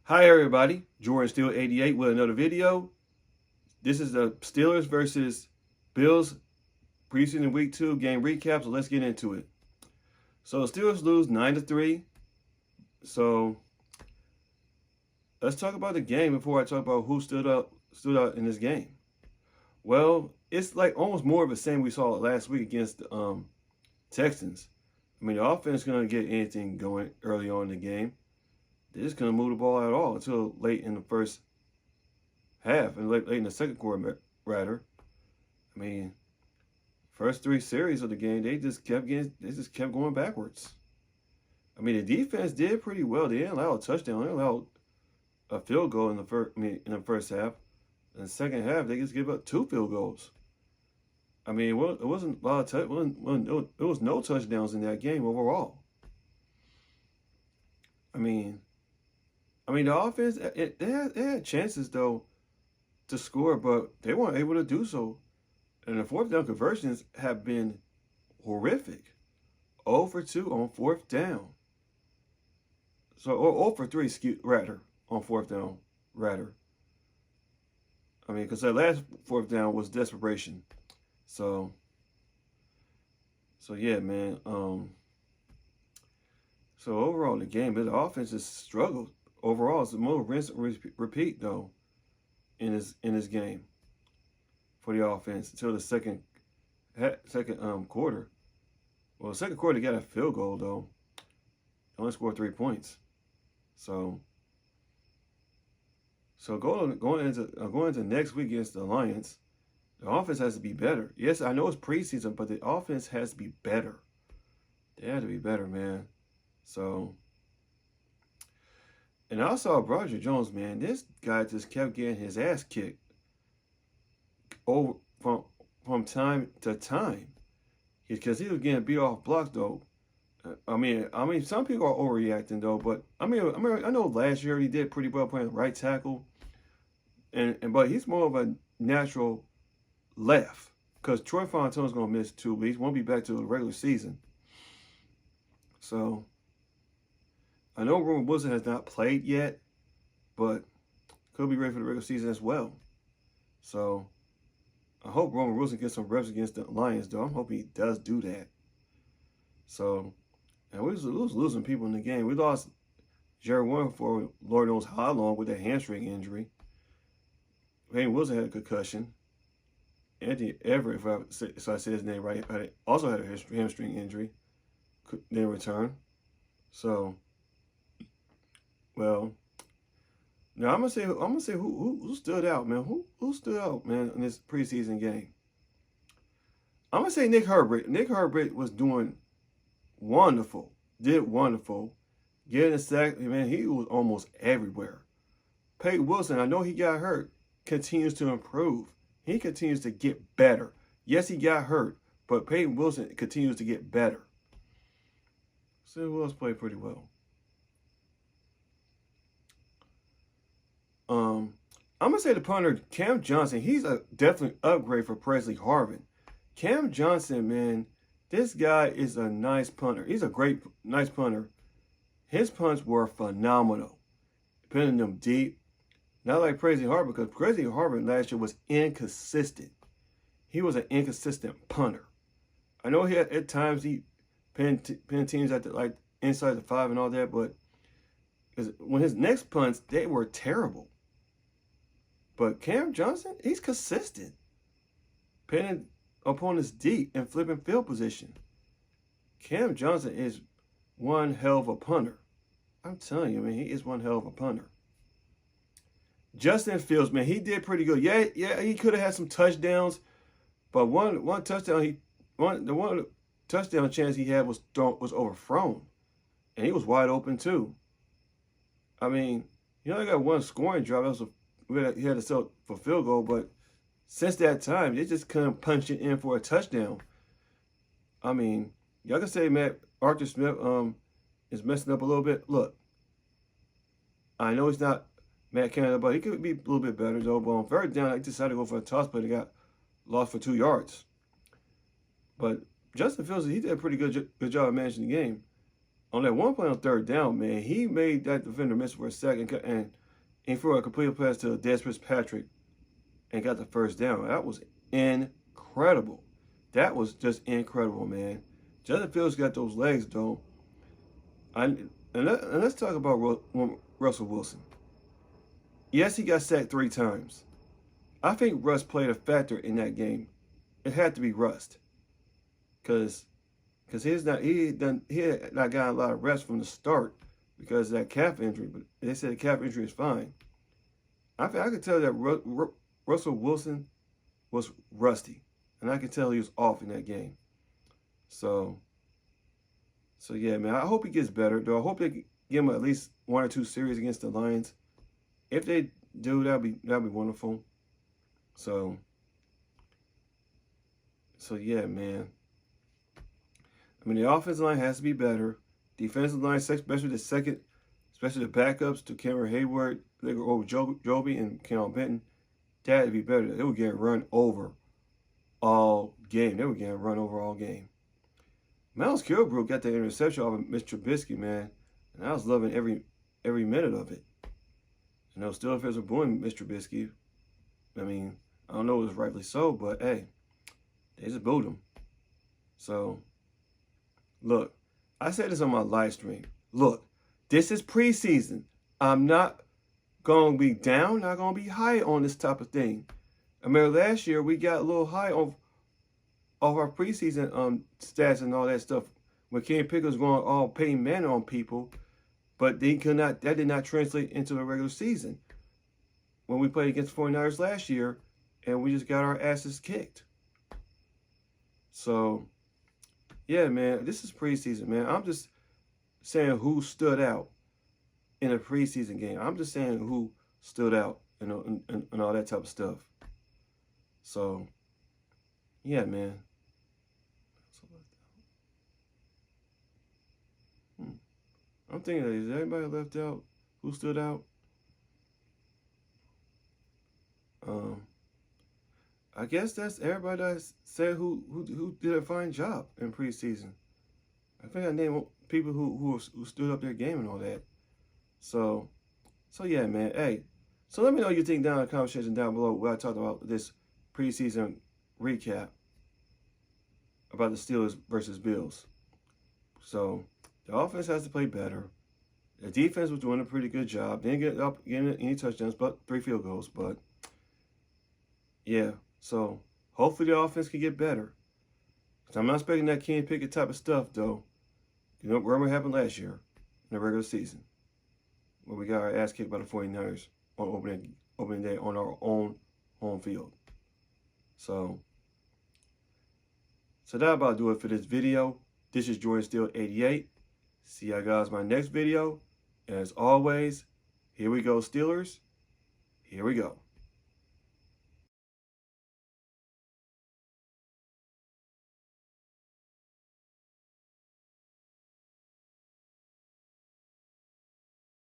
Hi everybody, Jordan Steele 88 with another video. This is the Steelers versus Bills preseason week 2 game recap, so let's get into it. So the Steelers lose 9-3. So let's talk about the game before I talk about who stood out in this game. Well, it's like almost more of the same we saw last week against the Texans. I mean, the offense is going to get anything going early on in the game. They're just going to move the ball at all until late in the first half and late in the second quarter, rather. I mean, first 3 series of the game, they just kept going backwards. I mean, the defense did pretty well. They didn't allow a touchdown. They allowed a field goal in the first half. In the second half, they just gave up 2 field goals. I mean, it wasn't a lot of it was no touchdowns in that game overall. I mean, the offense, they had chances, though, to score, but they weren't able to do so. And the fourth down conversions have been horrific. 0 for 2 on fourth down. Or 0 for 3, rather, on fourth down, rather. I mean, because that last fourth down was desperation. So yeah, man. So overall, the game, the offense just struggled. Overall, it's a more rinse and repeat though in this game for the offense until the second quarter. Well, the second quarter they got a field goal though. They only scored 3 points. So going into next week against the Lions, the offense has to be better. Yes, I know it's preseason, but the offense has to be better. They have to be better, man. So. And I saw Roger Jones, man. This guy just kept getting his ass kicked over from time to time, because he was getting beat off blocks though. I mean, some people are overreacting though, but I know last year he did pretty well playing right tackle, but he's more of a natural left because Troy Fontana's gonna miss 2 weeks. Won't be back to the regular season. So. I know Roman Wilson has not played yet, but could be ready for the regular season as well. So I hope Roman Wilson gets some reps against the Lions, though. I hope he does do that. So, and we was losing people in the game. We lost Jerry Warren for Lord knows how long with that hamstring injury. Peyton Wilson had a concussion. Anthony Everett, if I say his name right, also had a hamstring injury. Didn't return. So. Well, now I'm gonna say who stood out, man. Who stood out, man, in this preseason game? I'm gonna say Nick Herbert. Nick Herbert was doing wonderful, did wonderful, getting a sack. Man, he was almost everywhere. Peyton Wilson, I know he got hurt, continues to improve. He continues to get better. Yes, he got hurt, but Peyton Wilson continues to get better. So who else played pretty well? I'm going to say the punter, Cam Johnson, he's a definitely upgrade for Presley Harvin. Cam Johnson, man, this guy is a nice punter. He's a nice punter. His punts were phenomenal. Pinning them deep. Not like Presley Harvin, because Presley Harvin last year was inconsistent. He was an inconsistent punter. I know he at times he pinned teams at the, inside the 5 and all that, but when his next punts, they were terrible. But Cam Johnson, he's consistent. Pinning opponents deep and flipping field position. Cam Johnson is one hell of a punter. I'm telling you, man, he is one hell of a punter. Justin Fields, man, he did pretty good. Yeah, he could have had some touchdowns, but one touchdown the one touchdown chance he had was overthrown, and he was wide open too. I mean, he only got one scoring drive. He had to sell for field goal, but since that time, they just couldn't punch it in for a touchdown. I mean, y'all can say Arthur Smith is messing up a little bit. Look, I know he's not Matt Canada, but he could be a little bit better though. But on third down, I decided to go for a toss, but he got lost for 2 yards. But Justin Fields, he did a pretty good job of managing the game. On that one play on third down, man, he made that defender miss for a second and threw a complete pass to Des Fitzpatrick and got the first down. That was incredible. That was just incredible, man. Justin Fields got those legs, though. And let's talk about Russell Wilson. Yes, he got sacked 3 times. I think Russ played a factor in that game. It had to be Russ, because he had not gotten a lot of reps from the start because of that calf injury. But they said the calf injury is fine. I could tell that Russell Wilson was rusty, and I could tell he was off in that game. So yeah, man. I hope he gets better, though. I hope they give him at least 1 or 2 series against the Lions. If they do, that'd be wonderful. So yeah, man. I mean, the offensive line has to be better. Defensive line, especially the backups to Cameron Hayward, Joby, and Keon Benton, that would be better. They were getting run over all game. Miles Kilbrook got that interception off of Mr. Trubisky, man, and I was loving every minute of it. You know, still fans were booing Mr. Trubisky. I mean, I don't know if it was rightly so, but hey, they just booed him. So, look, I said this on my live stream. Look, this is preseason. I'm not going to be down, not going to be high on this type of thing. I mean, last year we got a little high of our preseason stats and all that stuff when Kenny Pickett was going all Peyton Manning on people, but that did not translate into the regular season when we played against the 49ers last year and we just got our asses kicked. So, yeah, man, this is preseason, man. I'm just saying who stood out in a preseason game. I'm just saying who stood out, you know, and all that type of stuff. So, yeah, man. I'm thinking, is anybody left out? Who stood out? I guess that's everybody that said who did a fine job in preseason. I think I named people who stood up their game and all that. So yeah, man. Hey, so let me know what you think down in the comment section down below where I talked about this preseason recap about the Steelers versus Bills. So the offense has to play better. The defense was doing a pretty good job. Didn't get up getting any touchdowns, but 3 field goals. But yeah, so hopefully the offense can get better. So I'm not expecting that Kenny Pickett type of stuff, though. You know, remember what happened last year in the regular season, where we got our ass kicked by the 49ers on opening day on our own home field. So that about do it for this video. This is Jordan Steele 88. See you guys in my next video. As always, here we go, Steelers. Here we go.